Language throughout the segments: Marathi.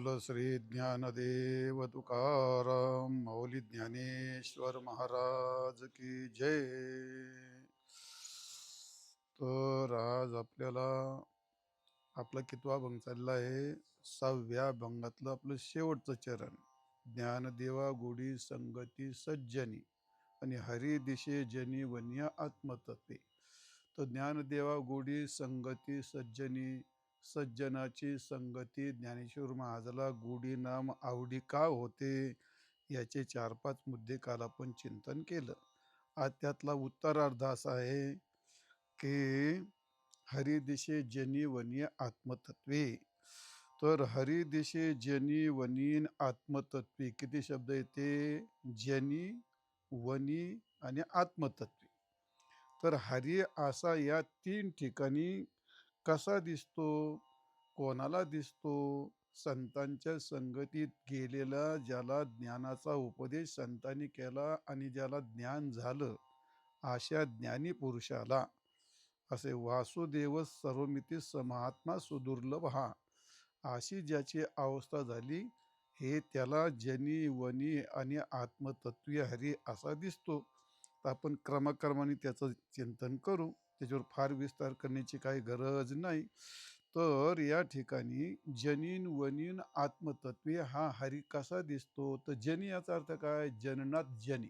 बोल श्री ज्ञानदेव तुकाराम मौली ज्ञानेश्वर महाराज की जय. तर आज आपल्याला आपला कितवा भंग चालला आहे. 6व्या भंगातलं आपलं शेवटचं चरण. ज्ञानदेवा गोडी संगती सज्जनी आणि हरी दिशे जनी वन्य आत्मतत्वे. तर ज्ञानदेवा गोडी संगती सज्जनी, सज्जनाची संगती ज्ञानेश्वर महाराजाला गोडी नाम आवडी का होते याचे 4-5 मुद्दे काल आपण चिंतन केलं. आज त्यातला उत्तरार्ध असा आहे की हरिदिशे जनी वनी आत्मतत्वे. तर हरिदिशे जनी वनीन आत्मतत्वे किती शब्द येते? जनी, वनी आणि आत्मतत्वे. तर हरी असा या 3 ठिकाणी कसा दिसतो, कोणाला दिसतो? संतांच्या संगतीत गेलेला, ज्याला ज्ञानाचा उपदेश संतांनी केला आणि ज्याला ज्ञान झालं अशा ज्ञानी पुरुषाला. असे वासुदेव सर्वमिती समात्मा सुदुर्लभ हा, अशी ज्याची अवस्था झाली हे त्याला जनी वनी आणि आत्मतत्वीय हरी असा दिसतो. तर आपण क्रमाक्रमाने त्याचं चिंतन करू, त्याच्यावर फार विस्तार करण्याची काही गरज नाही. तर या ठिकाणी जनीन वनीन आत्मतत्वे हा हरी कसा दिसतो? तर जनी याचा अर्थ काय? जननात जनी,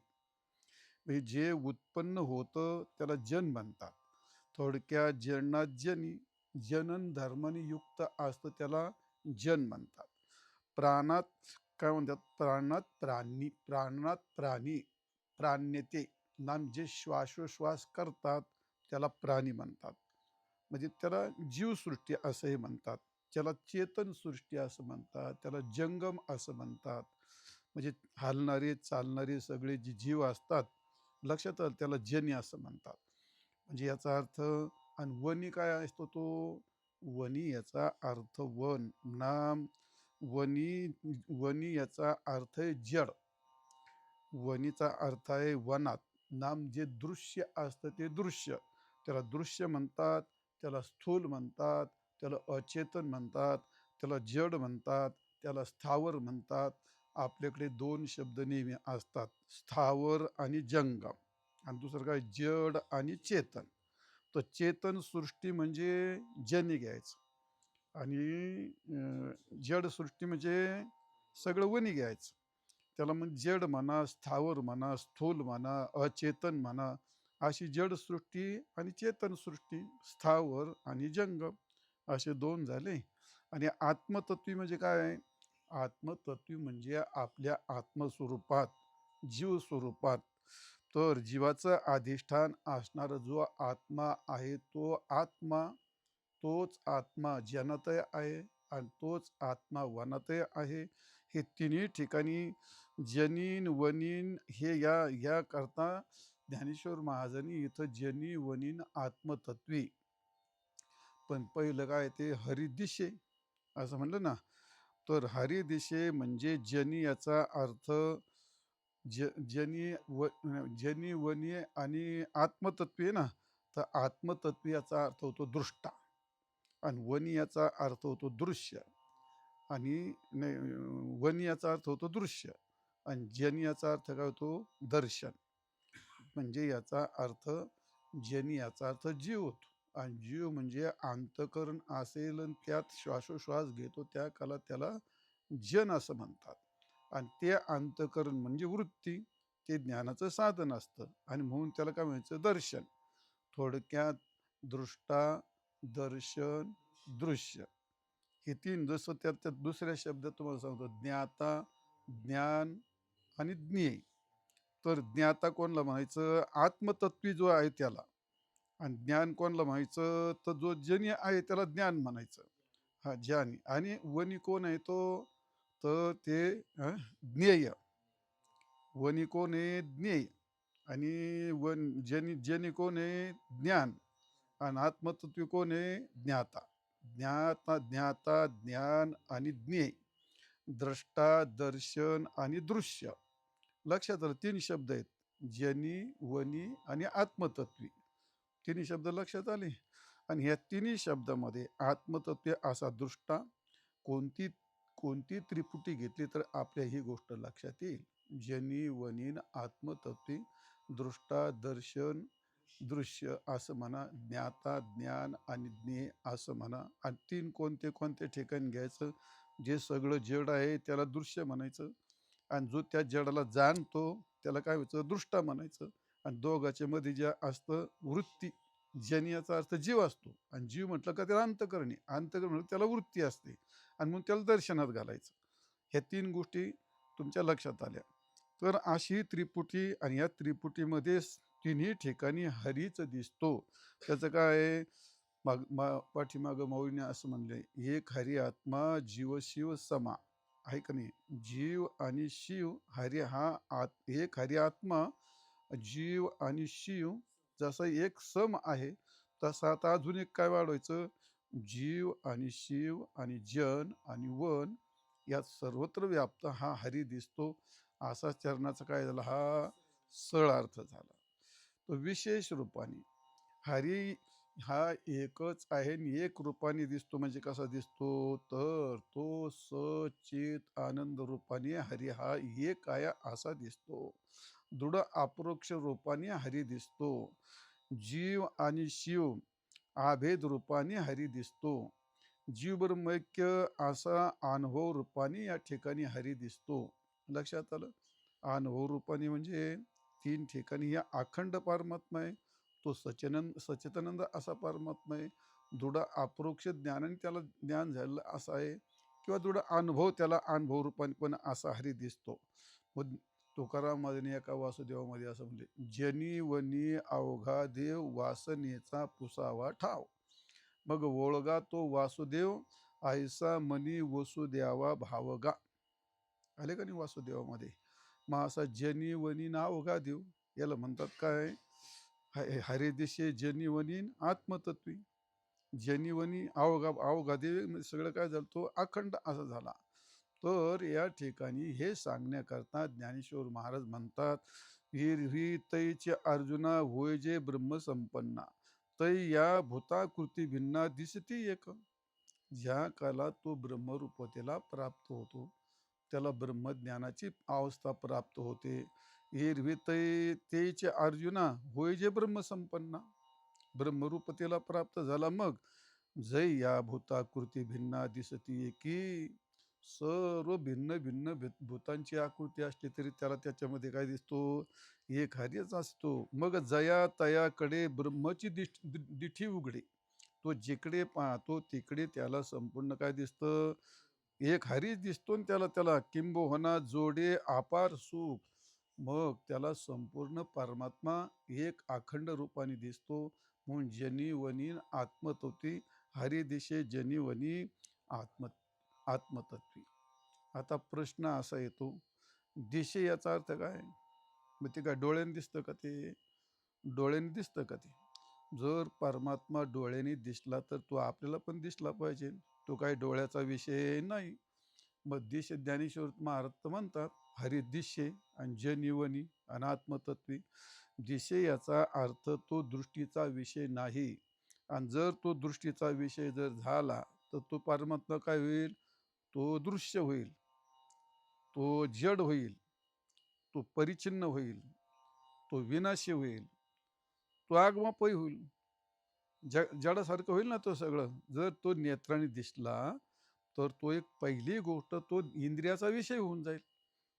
म्हणजे जे उत्पन्न होतं त्याला जन म्हणतात. थोडक्यात जननात जनी, जनन धर्माने युक्त असतं त्याला जन म्हणतात. प्राणात काय म्हणतात? प्राणात प्राणी, प्राणात प्राणी, प्राण्यते नाम, जे श्वासोश्वास करतात त्याला प्राणी म्हणतात. म्हणजे त्याला जीवसृष्टी असंही म्हणतात, त्याला चेतनसृष्टी असं म्हणतात, त्याला जंगम असं म्हणतात. म्हणजे हालणारे चालणारे सगळे जे जीव असतात, लक्षात आलं, त्याला जनी असं म्हणतात. म्हणजे याचा अर्थ. आणि वनी काय असतो? तो वनी याचा अर्थ वन नाम. वनी, वनी याचा अर्थ आहे जड. वनीचा अर्थ आहे वनात. नाम, जे दृश्य असतं ते दृश्य, त्याला दृश्य म्हणतात, त्याला स्थूल म्हणतात, त्याला अचेतन म्हणतात, त्याला जड म्हणतात, त्याला स्थावर म्हणतात. आपल्याकडे 2 शब्द नेहमी असतात, स्थावर आणि जंगम, आणि दुसरं काय? जड आणि चेतन. तर चेतन सृष्टी म्हणजे जनी घ्यायचं, आणि जड सृष्टी म्हणजे सगळं वनी घ्यायचं. त्याला मग जड म्हणा, स्थावर म्हणा, स्थूल म्हणा, अचेतन म्हणा. अशी जड सृष्टी आणि चेतन सृष्टी, स्थावर आणि जंगम, असे 2 झाले. आणि आत्मतत्वी म्हणजे काय? आत्मतत्वी म्हणजे आपल्या आत्मस्वरूपात, जीव स्वरूपात. तर जीवाचं अधिष्ठान असणारा जो आत्मा आहे तो आत्मा, तोच आत्मा जनातही आहे आणि तोच आत्मा वनातही आहे. हे तिन्ही ठिकाणी जनीन वनीन हे या करता ज्ञानेश्वर महाराजांनी इथं जनी वनीन आत्मतत्वी. पण पहिलं काय? ते हरिदिशे असं म्हणलं ना. तर हरिदिशे म्हणजे जनी याचा अर्थ जनी वनी आणि आत्मतत्वी ना. तर आत्मतत्वी याचा अर्थ होतो दृष्टा, आणि वनी याचा अर्थ होतो दृश्य, आणि वनी याचा अर्थ होतो दृश्य, आणि जनी याचा अर्थ काय होतो? दर्शन. म्हणजे याचा अर्थ जनी याचा अर्थ जीव होतो, आणि जीव म्हणजे अंतकरण असेल आणि त्यात श्वासोश्वास घेतो त्या काला त्याला जन असं म्हणतात. आणि ते अंतकरण म्हणजे वृत्ती, ते ज्ञानाचं साधन असतं, आणि म्हणून त्याला काय म्हणायचं? दर्शन. थोडक्यात दृष्टा, दर्शन, दृश्य, हे 3. जसं त्यात दुसऱ्या शब्दात तुम्हाला सांगतो, ज्ञाता, ज्ञान आणि ज्ञेय. तर ज्ञाता कोणला म्हणायचं? आत्मतत्वी जो आहे त्याला. आणि ज्ञान कोणला म्हणायचं? तर जो जनी आहे त्याला ज्ञान म्हणायचं, हा ज्ञानी. आणि वनी कोण आहे तो? तर ते ज्ञेय. वनी कोण आहे? ज्ञेय. आणि जनी कोण आहे? ज्ञान. आणि आत्मतत्वी कोण आहे? ज्ञाता. ज्ञाता, ज्ञान आणि ज्ञेय, द्रष्टा, दर्शन आणि दृश्य. लक्षात आलं? 3 शब्द आहेत, जनी, वनी आणि आत्मतत्वी. 3 शब्द लक्षात आले. आणि ह्या 3 शब्दामध्ये आत्मतत्व असा दृष्टा, कोणती कोणती त्रिपुटी घेतली तर आपल्या ही गोष्ट लक्षात येईल. जनी वनीन आत्मतत्वे दृष्टा दर्शन दृश्य असं म्हणा, ज्ञाता ज्ञान आणि ज्ञेय असं म्हणा. आणि तीन कोणते कोणते ठिकाणी घ्यायचं. जे सगळं जड आहे त्याला दृश्य म्हणायचं, आणि जो त्या जडाला जाणतो त्याला काय व्हायचं, दृष्टा म्हणायचं. आणि दोघांच्या मध्ये जे असतं वृत्ती, जनी याचा अर्थ जीव असतो, आणि जीव म्हटलं का त्याला अंतकरणी, अंतकरण म्हटलं त्याला वृत्ती असते, आणि मग त्याला दर्शनात घालायचं. ह्या तीन गोष्टी तुमच्या लक्षात आल्या. तर अशी त्रिपुटी, आणि या त्रिपुटीमध्ये तिन्ही ठिकाणी हरीच दिसतो. त्याचं काय आहे, पाठीमागं मौलीने असं म्हणले, एक हरी आत्मा जीव शिव समा, आहे का नाही. जीव आणि शिव, हरी हा एक हरी आत्मा, जीव आणि शिव जसा एक सम आहे, तसा आता अजून एक काय वाढवायचं, जीव आणि शिव आणि जन आणि वन यात सर्वत्र व्याप्त हा हरी दिसतो. असा चरणाचा काय झाला, हा सळ अर्थ झाला. तो विशेष रूपाने हरी हा एकच आहे आणि एक रूपाने दिसतो. म्हणजे कसा दिसतो, तर तो सचित आनंद रूपाने हरी हा एक आहे असा दिसतो. दृढ अपरोक्ष रूपाने हरी दिसतो. जीव आणि शिव आभेद रूपाने हरी दिसतो. जीव ब्रह्मैक्य असा अनुभव रूपाने या ठिकाणी हरी दिसतो. लक्षात आलं. अनुभव रूपाने म्हणजे तीन ठिकाणी या अखंड परमात्मा आहे. तो सच्चिदानंद असा परमात्मा आहे. दृढ अपरोक्ष ज्ञानाने त्याला ज्ञान झालेलं असं आहे, किंवा दृढ अनुभव त्याला अनुभव रूपाने पण असा हरी दिसतो. मग तुकारामाने एका वासुदेवामध्ये असं म्हणले, जनी वनी अवघा देव वासनेचा पुसावा ठाव. मग ओळगा तो वासुदेव ऐसा मनी वसुदेवा भावगा. आले का नाही वासुदेवामध्ये. मग असा जनी वनी ना अवघा देव, याला म्हणतात काय, हरे दिशे जनी वनीन आत्मतत्वी. जनी वनी अवघा अवघा देव सगळं काय झालं, तो अखंड असा झाला. तर या ठिकाणी हे सांगण्याकरता ज्ञानेश्वर महाराज म्हणतात, हिरवी तैचे अर्जुना होय जे ब्रह्मसंपन्ना, तै या भूताकृती भिन्ना दिसती एक. ज्या काला तो ब्रह्मरूपतेला प्राप्त होतो, त्याला ब्रह्मज्ञानाची अवस्था प्राप्त होते. हिरवी तेचे अर्जुना होय जे ब्रह्मसंपन्ना, ब्रह्मरूपतेला प्राप्त झाला. मग जय या भूताकृती भिन्ना दिसती, की सर्व भिन्न भिन्न भूतांची आकृती असली तरी त्याला त्याच्यामध्ये काय दिसतो, एक हरीच असतो. मग जया तयाकडे ब्रह्मची दिठी उघडे. तो जिकडे पाहतो तिकडे त्याला संपूर्ण काय दिसतं, एक हरीच दिसतो. आणि त्याला त्याला किंबहुना जोडे अपार सुख. मग त्याला संपूर्ण परमात्मा एक अखंड रूपाने दिसतो. म्हणून जनी वनी आत्मतत्वी, हरी दिशे जनी वनी आत्मतत्वी. आता प्रश्न असा येतो, दिशे याचा अर्थ काय. मग ते काय डोळ्याने दिसतं का, ते डोळ्याने दिसतं का ते. जर परमात्मा डोळ्याने दिसला तर तो आपल्याला पण दिसला पाहिजे. तो काही डोळ्याचा विषय नाही. मग दिशे ज्ञानेश्वर महाराज म्हणतात, हरी दिशे आणि जनिवनी अनात्मतत्वी. दिशे याचा अर्थ तो दृष्टीचा विषय नाही. आणि जर तो दृष्टीचा विषय जर झाला तर तो परमात्मा काय होईल, तो दृश्य होईल, तो जड होईल, तो परिचिन्न होईल, तो विनाशी होईल, तो आगमापय होईल, जडासारखं होईल ना तो सगळं. जर तो नेत्राने दिसला तर तो एक पहिली गोष्ट, तो इंद्रियाचा विषय होऊन जाईल.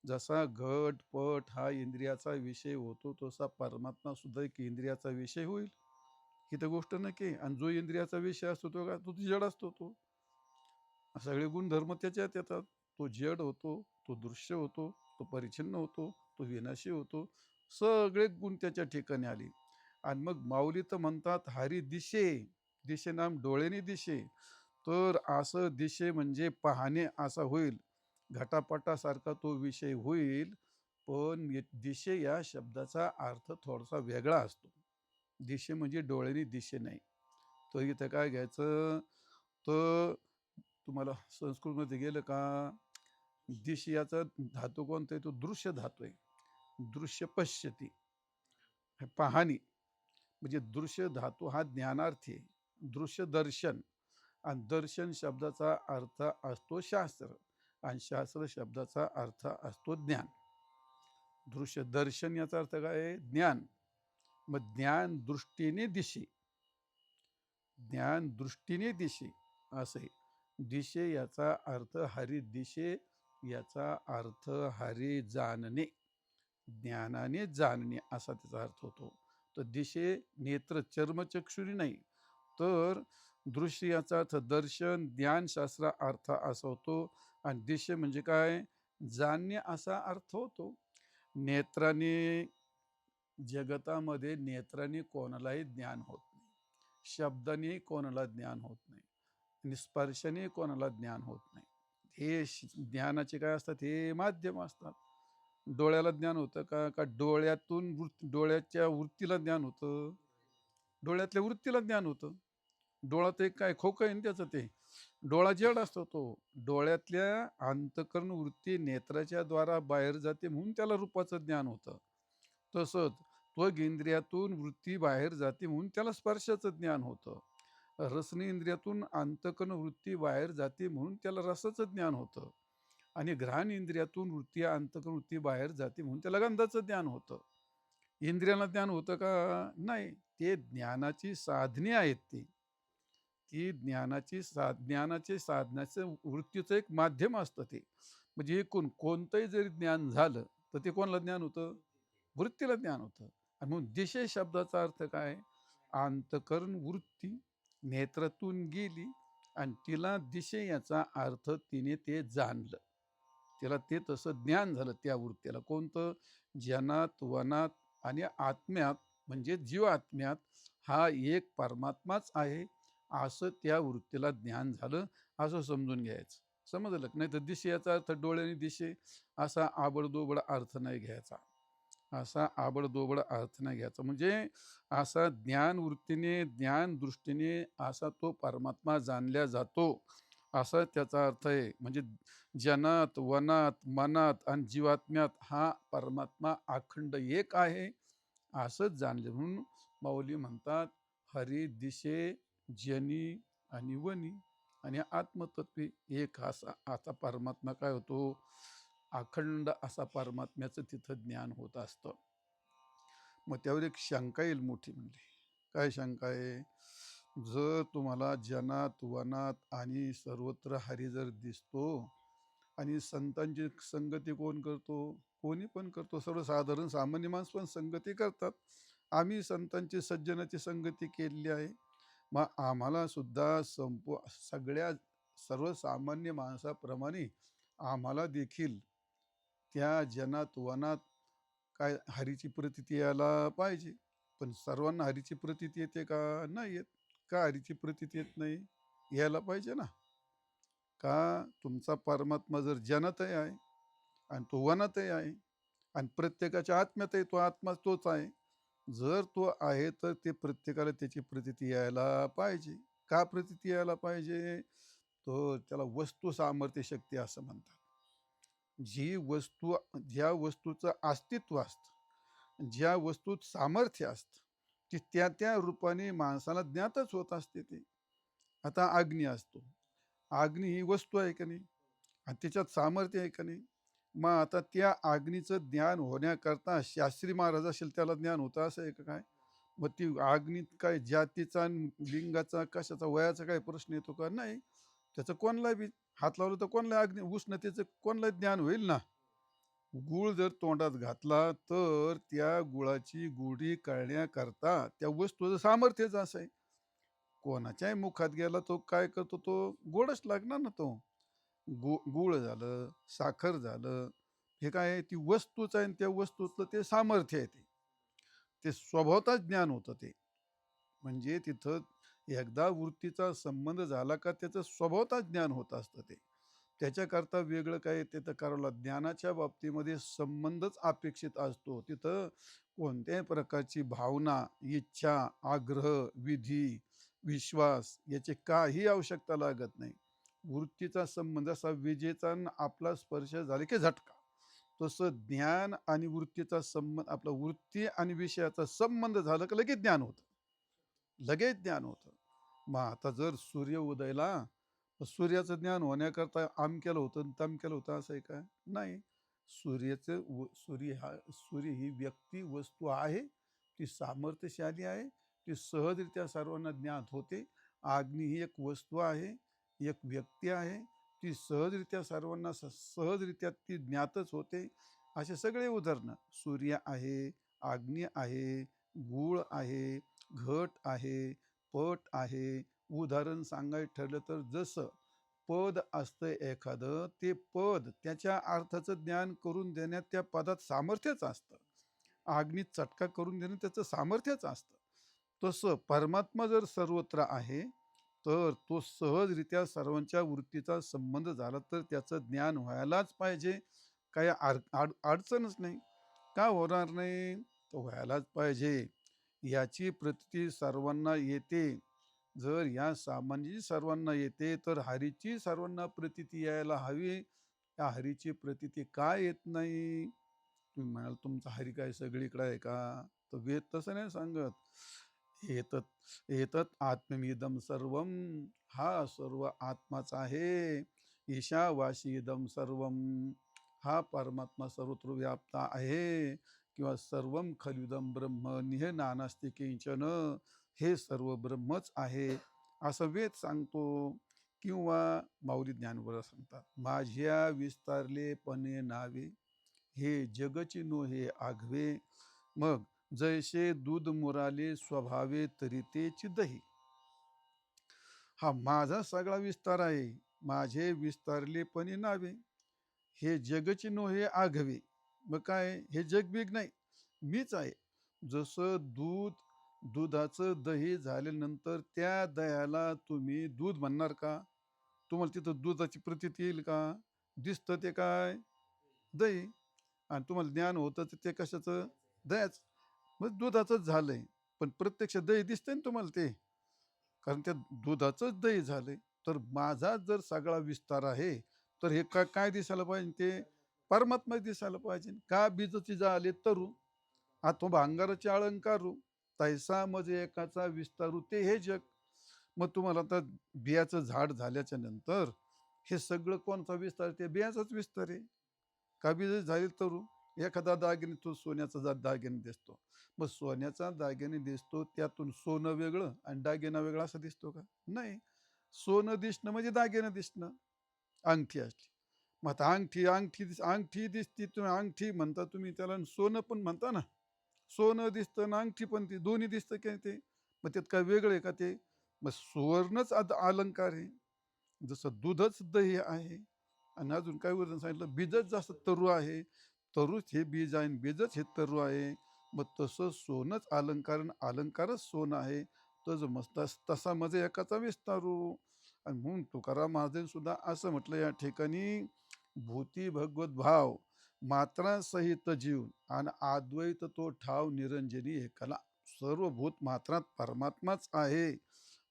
जसा घट पट हा इंद्रियाचा विषय होतो, तसा परमात्मा सुद्धा एक इंद्रियाचा विषय होईल. ही तर गोष्ट नक्की. आणि जो इंद्रियाचा विषय असतो तो का, तो जड असतो. तो सगळे गुणधर्म त्याच्यात येतात. तो जड होतो, तो दृश्य होतो, तो परिच्छिन्न होतो, तो विनाशी होतो. सगळे गुण त्याच्या ठिकाणी आले. आणि मग माऊली तर म्हणतात, हरी दिशे, दिशे नाम डोळ्याने दिशे. तर असं दिशे म्हणजे पाहणे असा होईल, घटापटासारखा तो विषय होईल. पण दिशे या शब्दाचा अर्थ थोडासा वेगळा असतो. दिशे म्हणजे डोळ्याने दिशे नाही. तर इथं काय घ्यायचं, तर तुम्हाला संस्कृतमध्ये गेलं का, दिश याचा धातू कोणता आहे, तो दृश्य धातू आहे. दृश्य पश्यती, पाहणी. म्हणजे दृश्य धातू हा ज्ञानार्थी आहे. दृश्य दर्शन, आणि दर्शन शब्दाचा अर्थ असतो शास्त्र. आणि शास्त्र शब्दाचा अर्थ असतो ज्ञान. दृश्य दर्शन याचा अर्थ काय आहे? ज्ञान. मग ज्ञान दृष्टीने दिशे, ज्ञान दृष्टीने दिशे असे. दिशे याचा अर्थ हरी दिशे, याचा अर्थ हरी जाणणे, ज्ञानाने जाणणे असा त्याचा अर्थ होतो. तर दिशे नेत्र चर्मचक्षुरी नाही, तर दृश्य याचा अर्थ दर्शन ज्ञानशास्त्र अर्थ असा होतो. आणि दिशे म्हणजे काय? जाणणे असा अर्थ होतो. नेत्राने जगतामध्ये नेत्राने कोणालाही ज्ञान होत नाही, शब्दाने कोणाला ज्ञान होत नाही, आणि स्पर्शाने कोणाला ज्ञान होत नाही. हे ज्ञानाचे काय असतात? हे माध्यम असतात. डोळ्याला ज्ञान होतं का? का डोळ्यातून डोळ्याच्या वृत्तीला ज्ञान होतं? डोळ्यातल्या वृत्तीला ज्ञान होतं. डोळा ते काय खोकं आहे ना त्याचं, ते डोळा जड असतो. तो डोळ्यातल्या अंतकरण वृत्ती नेत्राच्या द्वारा बाहेर जाते म्हणून त्याला रूपाचं ज्ञान होतं. तसंच त्वग इंद्रियातून वृत्ती बाहेर जाते म्हणून त्याला स्पर्शाचं ज्ञान होतं. रसने इंद्रियातून अंतकरण वृत्ती बाहेर जाते म्हणून त्याला रसाचं ज्ञान होतं. आणि घ्राण इंद्रियातून वृत्ती अंतकरण वृत्ती बाहेर जाते म्हणून त्याला गंधाचं ज्ञान होतं. इंद्रियाला ज्ञान होतं का? नाही. ते ज्ञानाची साधने आहेत. ती ज्ञानाचे साधण्याचं वृत्तीचं एक माध्यम असतं ते. म्हणजे एकूण कोणतंही जरी ज्ञान झालं तर ते कोणाला ज्ञान होतं? वृत्तीला ज्ञान होतं. आणि म्हणून दिशे शब्दाचा अर्थ काय? अंतकरण वृत्ती नेत्रातून गेली आणि तिला दिशे याचा अर्थ तिने ते जाणलं, तिला ते तसं ज्ञान झालं त्या वृत्तीला. कोणतं? जनात वनात आणि आत्म्यात, म्हणजे जीवात्म्यात हा एक परमात्माच आहे असं त्या वृत्तीला ज्ञान झालं, असं समजून घ्यायचं. समजलं? नाही तर दिशे याचा अर्थ डोळ्याने दिशे असा आबडदोबड अर्थ नाही घ्यायचा. असा आबडदोबड अर्थ नाही घ्यायचा. म्हणजे असा ज्ञान वृत्तीने ज्ञान दृष्टीने असा तो परमात्मा जाणला जातो, असा त्याचा अर्थ आहे. म्हणजे जनात वनात मनात आणि जीवात्म्यात हा परमात्मा अखंड एक आहे असंच जाणले. म्हणून माऊली म्हणतात, हरी दिशे जनी आणि वनी आणि आत्मतत्वे एक असा आता परमात्मा काय होतो? अखंड असा परमात्म्याचं तिथं ज्ञान होत असतं. मग त्यावर एक शंका येईल मोठी. म्हणजे काय शंका आहे? जर तुम्हाला जनात वनात आणि सर्वत्र हरी जर दिसतो, आणि संतांची संगती कोण करतो? कोणी पण करतो. सर्वसाधारण सामान्य माणूस पण संगती करतात. आम्ही संतांची सज्जनाची संगती केलेली आहे. मग आम्हाला सुद्धा सगळ्या सर्वसामान्य माणसाप्रमाणे आम्हाला देखील त्या जनात वनात काय हरीची प्रतीती यायला पाहिजे. पण सर्वांना हरीची प्रतीती येते का? नाही येत. का हरीची प्रतीती येत नाही? यायला पाहिजे ना. का? तुमचा परमात्मा जर जनातही आहे आणि तो वनातही आहे आणि प्रत्येकाच्या आत्म्यातही तो आत्मा तोच आहे. जर तो आहे तर ते प्रत्येकाला त्याची प्रतीती यायला पाहिजे. का प्रतीती यायला पाहिजे? तो त्याला वस्तू सामर्थ्य शक्ती असं म्हणतात. ज्या वस्तूचं अस्तित्व असतं, ज्या वस्तूत सामर्थ्य असतं, ती त्या त्या रूपाने माणसाला ज्ञातच होत असते. ते आता अग्नी असतो. अग्नी ही वस्तू आहे का नाही? आणि त्याच्यात सामर्थ्य आहे का नाही? मग आता त्या अग्नीचं ज्ञान होण्याकरता शास्त्री महाराज असेल त्याला ज्ञान होतं असं आहे का काय? मग ती अग्नीत काय जातीचा लिंगाचा कशाचा वयाचा काय प्रश्न येतो का? नाही. त्याचं कोणला बी हात लावलं तर कोणला अग्नी उष्णतेचं कोणला ज्ञान होईल ना. गूळ जर तोंडात घातला तर त्या गुळाची गोडी कळण्याकरता त्या वस्तूचं सामर्थ्यच असं आहे. कोणाच्याही मुखात गेला तो काय करतो? तो गोडच लागणार ना. तो गूळ झालं, साखर झालं, हे काय आहे? ती वस्तूच आहे. त्या वस्तूतलं ते सामर्थ्य आहे. ते स्वभावतःच ज्ञान होतं ते. म्हणजे तिथं एकदा वृत्तीचा संबंध झाला का त्याचं स्वभावतःच ज्ञान होत असतं ते. त्याच्याकरता वेगळं काय ते तर करावं. ज्ञानाच्या बाबतीमध्ये संबंधच अपेक्षित असतो. तिथं कोणत्याही प्रकारची भावना, इच्छा, आग्रह, विधी, विश्वास याची काही आवश्यकता लागत नाही. वृत्तीचा संबंध असा विजेचा आपला स्पर्श झाला की झटका, तसं ज्ञान आणि वृत्तीचा संबंध, आपला वृत्ती आणि विषयाचा संबंध झाला की लगेच ज्ञान होतं, लगेच ज्ञान होतं. मग आता जर सूर्य उदयला सूर्याचं ज्ञान होण्याकरता केलं होतं आणि केलं होतं असं आहे का? नाही. सूर्य ही व्यक्ती वस्तू आहे, ती सामर्थ्यशाली आहे, ती सहजरित्या सर्वांना ज्ञात होते. अग्नी ही एक वस्तू आहे, एक व्यक्ती आहे, ती सहजरित्या सर्वांना सहजरित्या ती ज्ञातच होते. असे सगळे उदाहरणं सूर्य आहे, अग्नी आहे, गूळ आहे, घट आहे, पट आहे. उदाहरण सांगायचं ठरलं तर जसं पद असतं एखादं, ते पद त्याच्या अर्थाचं ज्ञान करून देण्यात त्या पदात सामर्थ्यच असतं. अग्नीत चटका करून देणं त्याचं सामर्थ्यच असतं. तसं परमात्मा जर सर्वत्र आहे, तर तो सहजरित्या सर्वांच्या वृत्तीचा संबंध झाला तर त्याचं ज्ञान व्हायलाच पाहिजे. काही अडचणच नाही. का होणार नाही? तो व्हायलाच पाहिजे. याची प्रतीती सर्वांना येते. जर या सामान्य सर्वांना येते तर हरीची सर्वांना प्रतीती यायला हवी. त्या हरीची प्रतीती काय येत नाही? तुम्ही म्हणाल तुमचा हरी काय सगळीकडे आहे का? तर वेद तसं नाही सांगत. एतत् एतत् आत्ममिदम सर्वम, हा सर्व आत्माच आहे. ईशावासी इदम सर्वम, हा परमात्मा सर्वत्र व्याप्त आहे. किंवा सर्वम खलिदम ब्रह्म निह नानास्ति किंचन, हे सर्व ब्रह्मच आहे असं वेद सांगतो. किंवा माऊली ज्ञानोबा सांगतात, माझ्या विस्तारलेपणे नावे, हे जगची नो हे आघवे. मग जैसे दूध मुराले स्वभावे तरी तेची दही. हा माझा सगळा विस्तार आहे, माझे विस्तारलेपणे नावे, हे जगची नो हे आघवे. मग काय, हे जग बिग नाही, मीच आहे. जसं दुधाचं दही झाल्यानंतर त्या दह्याला तुम्ही दूध म्हणणार का? तुम्हाला तिथं दुधाची प्रतीती येईल का? दिसतं ते काय? दही. आणि तुम्हाला ज्ञान होतं ते कशाचं? दह्याच. मग दुधाचंच झालंय. पण प्रत्यक्ष दही दिसतंय ना तुम्हाला ते, कारण त्या दुधाचंच दही झालंय. तर माझा जर सगळा विस्तार आहे, तर हे काय दिसायला पाहिजे? ते परमात्मा दिसायला पाहिजे. का बीजची झाले तरू, अथवा अंगाराचे अलंकारू, तैसा मज एकाचा विस्तारू ते हे जग. मग तुम्हाला आता बियाचं झाड झाल्याच्या नंतर हे सगळं कोणता विस्तार? ते बियाचाच विस्तार आहे. का बी झाली तरू, एखादा दागिने तो सोन्याचा दागिने दिसतो. मग सोन्याचा दागिने दिसतो, त्यातून सोनं वेगळं आणि दागिना वेगळा असं दिसतो का? नाही. सोनं दिसणं म्हणजे दागिनं दिसणं. अंगठी असली, मग आता अंगठी दिसती, तुम्ही अंगठी म्हणता तुम्ही त्याला, सोनं पण म्हणता ना. सोनं दिसतं ना अंगठी पण, ती दोन्ही दिसतं काय ते? मग त्यात काय वेगळं आहे का ते? मग सुवर्णच अलंकार आहे. जसं दूधच दही आहे. आणि अजून काय उदाहरण सांगितलं, बीजच जसं तरु आहे, तरूच हे बीज आहे, बीजच हे तरु आहे. मग तसं सोनच अलंकार, अलंकारच सोनं आहे. तसं मस्त तसा मजा एकाचा विस्तारू. आणि म्हणून तुकाराम महाजन सुद्धा असं म्हटलं या ठिकाणी, भूती भगवत भाव मात्रा सहित जीव आणि अद्वैत तो ठाव निरंजनी एकाला. सर्व भूत मात्रात परमात्माच आहे.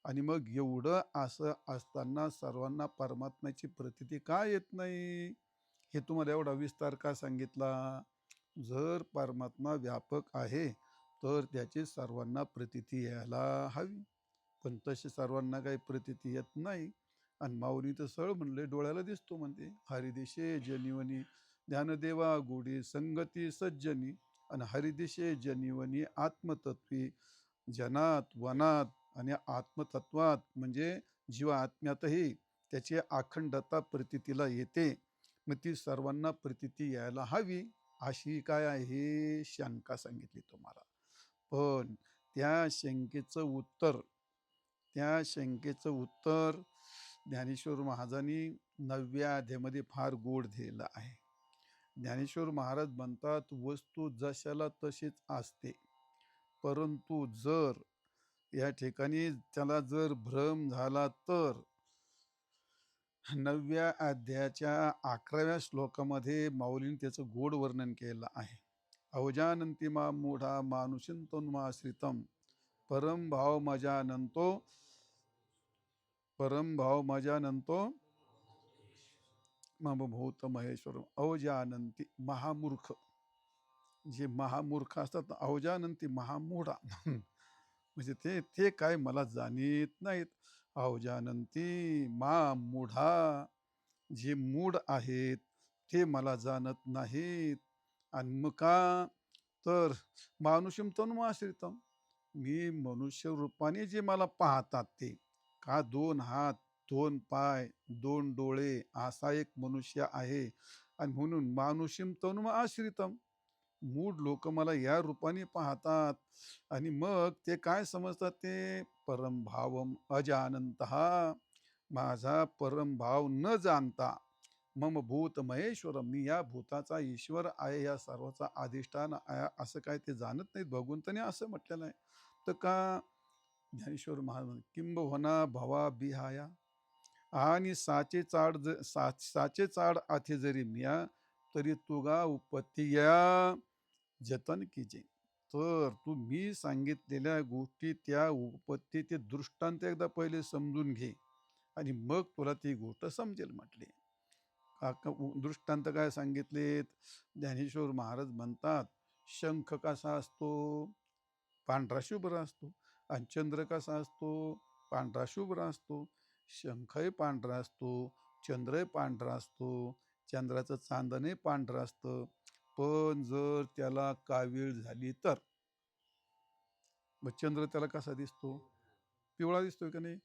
आणि मग एवढं असं असताना सर्वांना परमात्म्याची प्रतीती का येत नाही? हे तुम्हाला एवढा विस्तार का सांगितला? जर परमात्मा व्यापक आहे, तर त्याची सर्वांना प्रतीती यायला हवी. पण तशी सर्वांना काही प्रतीती येत नाही. आणि माऊली तर सरळ म्हणले, डोळ्याला दिसतो म्हणते, हरिदिशे जनिवनी ज्ञानदेवा गुढी संगती सज्जनी. आणि हरिदिशे जनिवनी आत्मतत्वी, जनात वनात आणि आत्मतत्वात म्हणजे जीवा आत्म्यातही त्याची अखंडता प्रतीतीला येते. मग ती सर्वांना प्रतीती यायला हवी, अशी काय आहे शंका सांगितली तुम्हाला. पण त्या शंकेचं उत्तर ज्ञानेश्वर महाराजांनी 9व्या अध्यायामध्ये फार गोड दिलेलं आहे. ज्ञानेश्वर महाराज म्हणतात, वस्तू जशाला तशीच असते, परंतु जर या ठिकाणी त्याला जर भ्रम झाला तर 9व्या अध्यायाच्या 11व्या श्लोकामध्ये माऊलीने त्याचं गोड वर्णन केलं आहे. अवजानंती मा मूढा मानुषिंतोन्माश्रितम, परम भाव मजानंतो मम भूत महेश्वर. अवजानंती महामूर्ख, जे महामूर्ख असतात, अवजानंती महामूढा म्हणजे ते ते काय मला जाणीत नाहीत. अवजानंती मा मूढा, जे मूढ आहेत ते मला जाणत नाहीत. आणि मग का, तर मानुषम तनुमाश्रितम, मी मनुष्य रूपाने जे मला पाहतात ते, का 2 हात, 2 पाय, 2 डोळे असा एक मनुष्य आहे. आणि म्हणून मानुषीम तनुम आश्रितम, मूढ लोक मला या रूपाने पाहतात. आणि मग ते काय समजतात, ते परमभावम अजानंत, माझा परमभाव न जाणता, मम भूत महेश्वर, मी या भूताचा ईश्वर आहे, या सर्वाचा अधिष्ठान आहे, असं काय ते जाणत नाहीत. भगवंताने असं म्हटलेलं आहे. तर का, ज्ञानेश्वर महाराज किंबहुना भवा बिहाया, आणि साचे चाड आथे जरी मिया, तरी तुगा उपत्ती या जतन कीजे. तर तू मी सांगितलेल्या गोष्टी, त्या उपत्ती, ते दृष्टांत एकदा पहिले समजून घे, आणि मग तुला ती गोष्ट समजेल म्हटली. दृष्टांत काय सांगितलेत? ज्ञानेश्वर महाराज म्हणतात, शंख कसा असतो? पांढरा शुभ्र असतो. आणि चंद्र कसा असतो? पांढरा शुभ्र असतो. शंखही पांढरा असतो, चंद्रही पांढरा असतो, चंद्राचं चांदणही पांढरं असतं. पण जर त्याला कावीळ झाली तर मग चंद्र त्याला कसा दिसतो? पिवळा दिसतोय का नाही?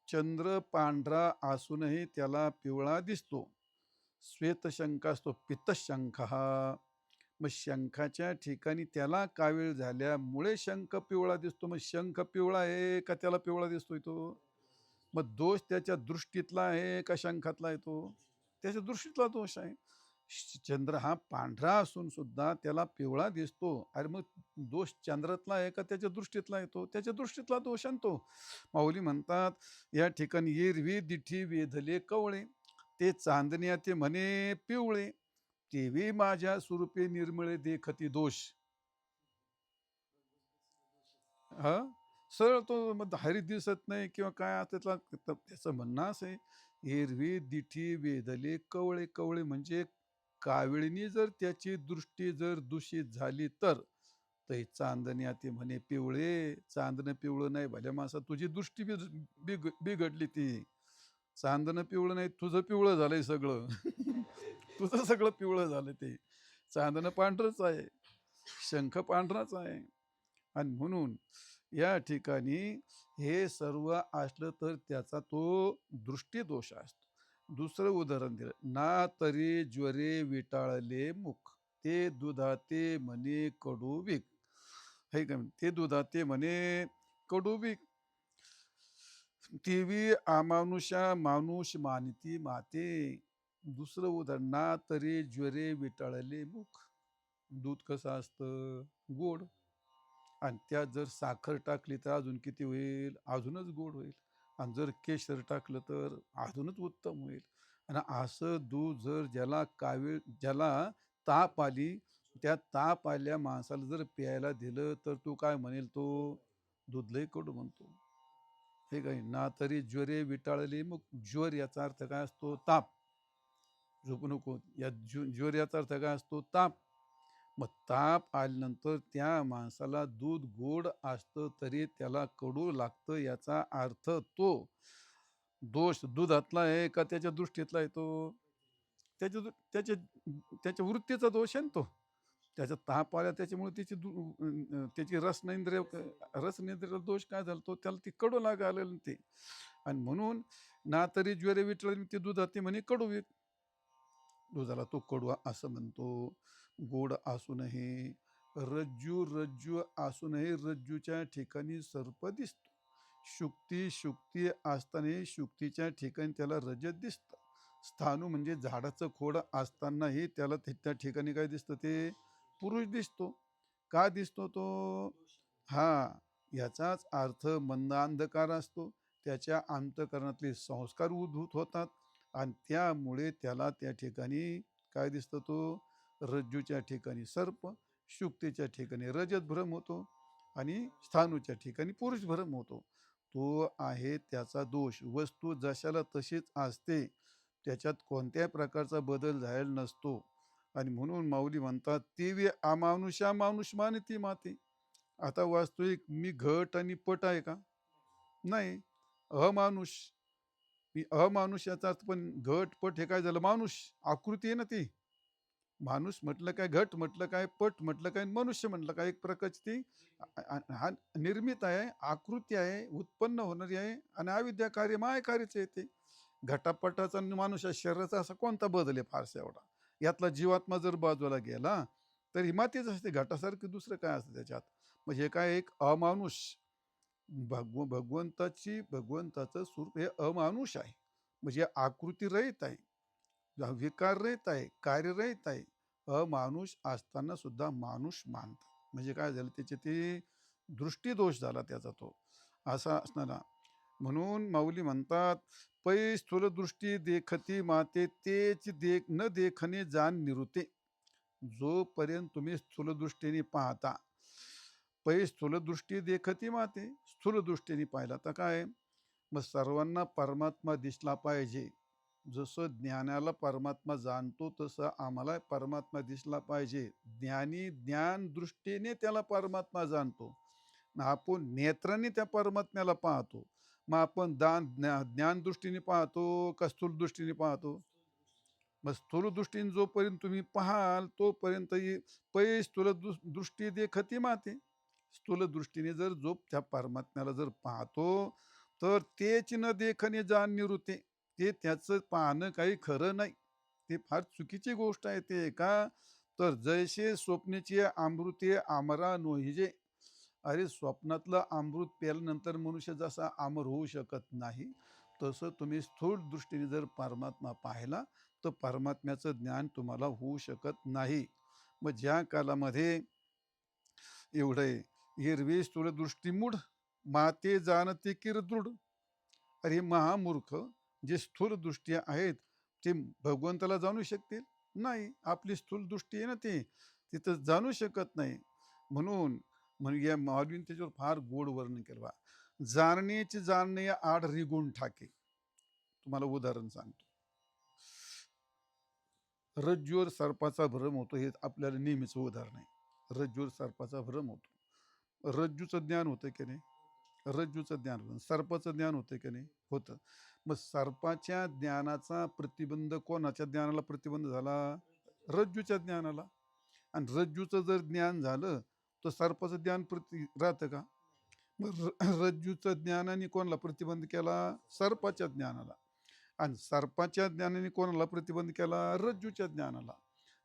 चंद्र पांढरा असूनही त्याला पिवळा दिसतो. श्वेतशंख असतो, पित्तशंख हा. मग शंखाच्या ठिकाणी त्याला कावीळ झाल्यामुळे शंख पिवळा दिसतो. मग शंख पिवळा आहे का त्याला पिवळा दिसतोय तो? मग दोष त्याच्या दृष्टीतला आहे का शंखातला आहे? तो त्याच्या दृष्टीतला दोष आहे. चंद्र हा पांढरा असून सुद्धा त्याला पिवळा दिसतो. अरे मग दोष चंद्रातला आहे का त्याच्या दृष्टीतला येतो? त्याच्या दृष्टीतला दोष आणतो. माऊली म्हणतात, या ठिकाणी एरवी दिठी वेधले कवळे, ते चांदण्या ते म्हणे पिवळे, तेवी माझ्या स्वरूपे निर्मळे देखती दोष. हा, सरळ तो मग हरी दिसत नाही किंवा काय त्यातला, त्याचं म्हणणं असं आहे, एरवी दिठी वेधले कवळे. कवळे म्हणजे काविळीनी जर त्याची दृष्टी जर दूषित झाली तर चांदण्या ते म्हणे पिवळे. चांदणं पिवळं नाही भल्या माणसा, तुझी दृष्टी बिघडली. ती चांदणं पिवळं नाही, तुझं पिवळं झालंय सगळं. तुझं सगळं पिवळं झालं. ते चांदणं पांढरच आहे, शंख पांढराच आहे. आणि म्हणून या ठिकाणी हे सर्व असलं तर त्याचा तो दृष्टीदोष असतो. दुसरं उदाहरण दिलं, ना तरी ज्वरे विटाळले मुख, ते दुधाते म्हणे कडूबिक. हे का, ते दुधाते म्हणे कडूबिक, टीव्ही अमानुषा मानुष मानती माते. दुसरं उदाहरण, ना तरी ज्वरे विटाळले मुख, दूध कसं असतं? गोड. आणि त्यात जर साखर टाकली तर अजून किती होईल? अजूनच गोड होईल. आणि जर केशर टाकलं तर अजूनच उत्तम होईल. आणि असं दूध जर ज्याला ताप आली, त्या ताप आल्या माणसाला जर प्यायला दिलं तर तू काय म्हणेल? तो दूध लय कडू म्हणतो. हे काही ना तरी ज्वरे विटाळले. मग ज्वर याचा अर्थ काय असतो? ताप. झोपू नको, या ज्वर याचा अर्थ काय असतो? ताप. मग ताप आल्यानंतर त्या माणसाला दूध गोड असतं तरी त्याला कडू लागतं. याचा अर्थ तो दोष दुधातला आहे का त्याच्या दृष्टीतला आहे? तो त्याच्या त्याच्या त्याच्या वृत्तीचा दोष आहे ना तो. त्याचा ताप आला त्याच्यामुळे त्याची रसनेंद्रिय दोष काय झाला? तो त्याला ती कडू लागायला ते. आणि म्हणून ना तरी ज्वरे विटळले, ते दुधाते म्हणे कडू. दुधाला तो कडवा असं म्हणतो. गोड असूनही, रज्जू असूनही रज्जूच्या ठिकाणी सर्प दिसतो. शुक्ती असतानाही शुक्तीच्या ठिकाणी त्याला रजत दिसतं. स्थाणू म्हणजे झाडाचं खोड असतानाही त्याला त्या ठिकाणी काय दिसतं? ते पुरुष दिसतो. का दिसतो तो? हा, याचाच अर्थ मंद अंधकार असतो. त्याच्या अंतकरणातले संस्कार उद्भूत होतात आणि त्यामुळे त्याला त्या ठिकाणी काय दिसतं? तो रज्जूच्या ठिकाणी सर्प, शुक्तीच्या ठिकाणी रजत भ्रम होतो आणि स्थाणूच्या ठिकाणी पुरुष भ्रम होतो. तो आहे त्याचा दोष. वस्तू जशाला तशीच असते, त्याच्यात कोणत्याही प्रकारचा बदल झालेला नसतो. आणि म्हणून माऊली म्हणतात, तेवी अमानुषा माणूस मानती माते. आता वास्तविक मी घट आणि पट आहे का? नाही. अमानुष. मी अमानुष याचा अर्थ पण घट पट हे काय झालं? माणूस. आकृती आहे ना ती. माणूस म्हटलं काय, घट म्हटलं काय, पट म्हटलं काय, मनुष्य म्हटलं काय, एक प्रकारची ती हा निर्मित आहे, आकृती आहे, उत्पन्न होणारी आहे आणि अविद्या कार्य माय कार्यच आहे ते. घटापटाचा आणि माणूस शरीराचा असा कोणता बदल आहे फारसा एवढा? यातला जीवात्मा जर बाजूला गेला तर ही मातीच असते, घटासारखं दुसरं काय असतं त्याच्यात? म्हणजे काय, एक अमानुष. भगवंताचं स्वरूप हे अमानुष आहे, म्हणजे आकृती रहित आहे, विकार रहित आहे, कार्यरहित आहे. अमानुष असताना सुद्धा माणूस मानतात. म्हणजे काय झालं, त्याचे ते दृष्टीदोष झाला त्याचा तो असा असणारा. म्हणून माऊली म्हणतात, पै स्थूल दृष्टी देखती माते तेच देख न देखणे जाण निरुते. जोपर्यंत तुम्ही स्थूल दृष्टीने पाहता, पै स्थूल दृष्टी देखती माते, स्थूल दृष्टीने पाहिला तर काय, मग सर्वांना परमात्मा दिसला पाहिजे. जसं ज्ञानाला परमात्मा जाणतो तसं आम्हाला परमात्मा दिसला पाहिजे. ज्ञानी ज्ञान दृष्टीने त्याला परमात्मा जाणतो, आपण नेत्रांनी त्या परमात्म्याला पाहतो. मग आपण ज्ञान दृष्टीने पाहतो का स्थूल दृष्टीने पाहतो? मग स्थूल दृष्टीने जोपर्यंत तुम्ही पाहाल तोपर्यंत पै स्थूल दृष्टी देखती माते. स्थूल दृष्टीने जर जो त्या परमात्म्याला जर पाहतो तर तेच न देखणे जाण निवृत्ते. ते त्याचं पाहणं काही खरं नाही, ते फार चुकीची गोष्ट आहे. ते का, तर जैसे स्वप्नेची अमृते आमरा नोहिजे. अरे स्वप्नातलं अमृत प्याल्यानंतर मनुष्य जसा अमर होऊ शकत नाही, तसं तुम्ही स्थूल दृष्टीने जर परमात्मा पाहिला तर परमात्म्याचं ज्ञान तुम्हाला होऊ शकत नाही. मग ज्या कालामध्ये एवढे हिरवी स्थूल दृष्टी मूढ माते जाणते किरदृढ. अरे हे महामूर्ख, जे स्थूल दृष्टी आहेत ते भगवंताला जाणू शकतील? नाही. आपली स्थूल दृष्टी आहे ना, ते तिथं जाणू शकत नाही. म्हणून म्हणजे या माऊलीने त्याच्यावर फार गोड वर्णन केलं बा. जाणण्याचे जाणणे आड रिगुण ठाके. तुम्हाला उदाहरण सांगतो. रज्जूवर सर्पाचा भ्रम होतो, हे आपल्याला नेहमीच उदाहरण आहे. रज्जूवर सर्पाचा भ्रम होतो. रज्जूचं ज्ञान होतं की नाही? रज्जूचं ज्ञान होतं. सर्पाचं ज्ञान होतं की नाही? होतं. मग सर्पाच्या ज्ञानाचा प्रतिबंध कोणाच्या ज्ञानाला प्रतिबंध झाला? रज्जूच्या ज्ञानाला. आणि रज्जूचं जर ज्ञान झालं तर सर्पाचं ज्ञान राहतं का? मग रज्जूचं ज्ञानाने कोणाला प्रतिबंध केला? सर्पाच्या ज्ञानाला. आणि सर्पाच्या ज्ञानाने कोणाला प्रतिबंध केला? रज्जूच्या ज्ञानाला.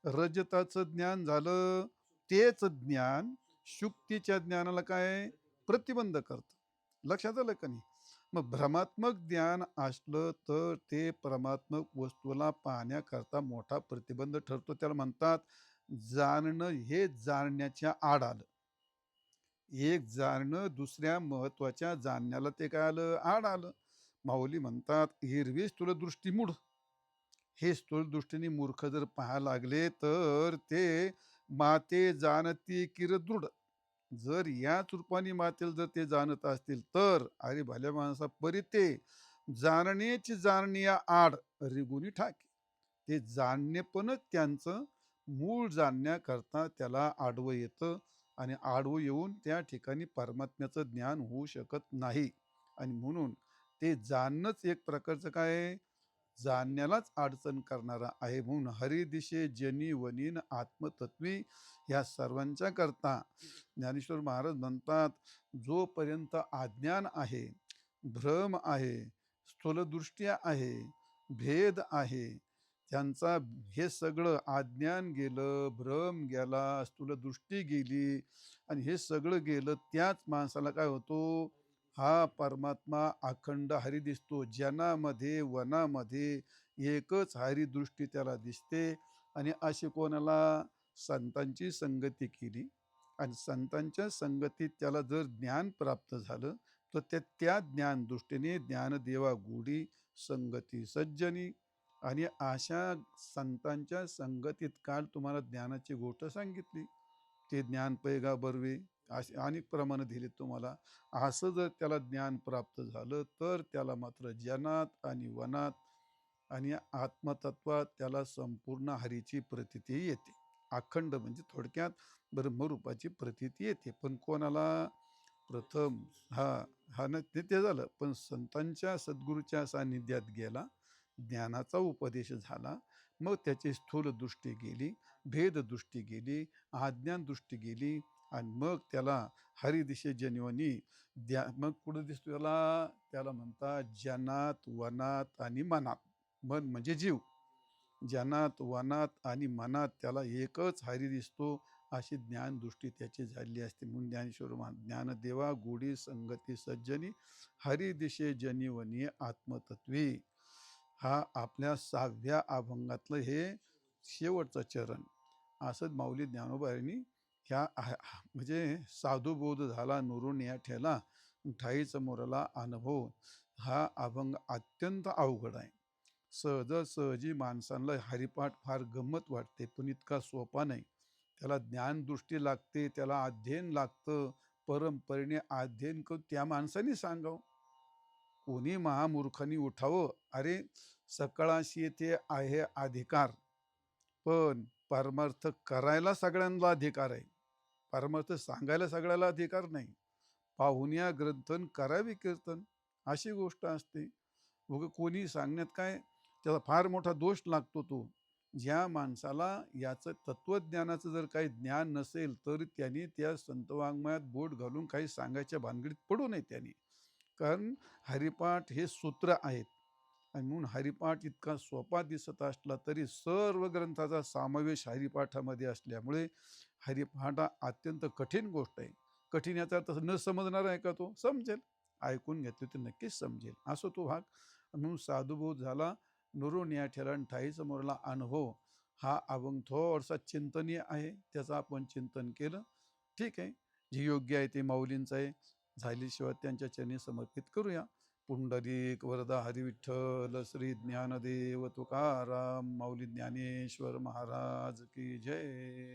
रजताचं ज्ञान झालं, तेच ज्ञान शुक्तीच्या ज्ञानाला काय प्रतिबंध करतं. लक्षात आलं का नाही? मग भ्रमात्मक ज्ञान असलं तर ते परमात्मक वस्तूला पाहण्याकरता मोठा प्रतिबंध ठरतो. त्याला म्हणतात जाणणं. हे जाणण्याच्या आड आलं. एक जाणणं दुसऱ्या महत्वाच्या जाणण्याला ते काय आलं? आड आलं. माऊली म्हणतात, हिरवी स्थूल दृष्टी मूढ. हे स्थूल दृष्टीने मूर्ख जर पाहायला लागले तर ते माते जाणती किरदृढ. जर याच रूपाने मातेल जर ते जाणत असतील तर अरे भल्या माणसा परी ते जाणण्याची जाणण्या आड रिगुणी ठाके. ते जाणणे पण त्यांचं मूळ जाणण्याकरता त्याला आडवं येतं आणि आडवं येऊन त्या ठिकाणी परमात्म्याचं ज्ञान होऊ शकत नाही. आणि म्हणून ते जाणणंच एक प्रकारचं काय, जाणण्यालाच अडचण करणारा आहे. म्हणून हरिदिशे जनी वनीन आत्मतत्वी या सर्वांच्या करता ज्ञानेश्वर महाराज म्हणतात, जोपर्यंत अज्ञान आहे, भ्रम आहे, स्थूलदृष्ट्या आहे, भेद आहे, त्यांचा हे सगळं अज्ञान गेलं, भ्रम गेला, स्थूलदृष्टी गेली आणि हे सगळं गेलं, त्याच माणसाला काय होतो? हा परमात्मा अखंड हरी दिसतो. जनामध्ये वनामध्ये एकच हरिदृष्टी त्याला दिसते. आणि अशी कोणाला? संतांची संगती केली आणि संतांच्या संगतीत त्याला जर ज्ञान प्राप्त झालं तर त्या ज्ञान दृष्टीने ज्ञानदेवा गोडी संगती सज्जनी. आणि अशा संतांच्या संगतीत काल तुम्हाला ज्ञानाची गोष्ट सांगितली, ते ज्ञान पैगा बर्वे असे अनेक प्रमाणे दिले तुम्हाला. असं जर त्याला ज्ञान प्राप्त झालं तर त्याला मात्र जनात आणि वनात आणि आत्मतत्वात त्याला संपूर्ण हरीची प्रतीती येते. अखंड म्हणजे थोडक्यात ब्रह्मरूपाची प्रतीती येते. पण कोणाला? प्रथम हा हा ना, ते झालं. पण संतांच्या, सद्गुरूच्या सान्निध्यात गेला, ज्ञानाचा उपदेश झाला. मग त्याची स्थूल दृष्टी गेली, भेददृष्टी गेली, अज्ञान दृष्टी गेली आणि मग त्याला हरिदिशेजनिवनी मग कुठं दिसतो त्याला? त्याला म्हणतात जनात, वनात आणि मनात. मन म्हणजे जीव. जनात, वनात आणि मनात त्याला एकच हरी दिसतो, अशी ज्ञानदृष्टी त्याची झाली असते. म्हणून ज्ञानेश्वर ज्ञानदेवा गोडी संगती सज्जनी हरिदिशे जनिवनी आत्मतत्वी. हा आपल्या 6व्या अभंगातलं हे शेवटचं चरण. असंच माऊली ज्ञानोबा यांनी म्हणजे साधुबोध झाला नुरून या ठेला, ठाईच मोरला अनुभव. हा अभंग अत्यंत अवघड आहे. सहजासहजी माणसांना हरिपाठ फार गंमत वाटते, पण इतका सोपा नाही. त्याला ज्ञानदृष्टी लागते, त्याला अध्ययन लागतं. परंपरेने अध्ययन करून त्या माणसाने सांगावं. कोणी महामूर्खांनी उठावं, अरे सकळाशी येथे आहे अधिकार, पण परमार्थ करायला सगळ्यांना अधिकार आहे. परमार्थ सांगायला सगळ्याला अधिकार नाही. पाहुण्या ग्रंथन करावे कीर्तन, अशी गोष्ट असते. उगं कोणी सांगण्यात काय, त्याचा फार मोठा दोष लागतो तो. ज्या माणसाला याचं तत्त्वज्ञानाचं जर काही ज्ञान नसेल, तर त्यांनी त्या संतवाङ्मयात बोट घालून काही सांगायच्या भानगडीत पडू नये त्यांनी. कारण हरिपाठ हे सूत्र आहेत. आणि म्हणून हरिपाठ इतका सोपा दिसत असला तरी सर्व ग्रंथाचा समावेश हरिपाठामध्ये असल्यामुळे हरिपाठ हा अत्यंत कठीण गोष्ट आहे. कठीण याचा अर्थ न समजणार आहे का तो? समजेल. ऐकून घेतलं तर नक्कीच समजेल. असो तो भाग. म्हणून साधुबोध झाला नुरून या ठेला ठाई समोरला अनुभव. हा अभंग थोडासा चिंतनीय आहे. त्याचं आपण चिंतन केलं, ठीक आहे. जे योग्य आहे ते माऊलींचं आहे. झाल्याशिवाय त्यांच्या चरणी समर्पित करूया. पुंडलिक वरदा हरिविठ्ठल श्री ज्ञानदेव तुकाराम माऊली ज्ञानेश्वर महाराज की जय.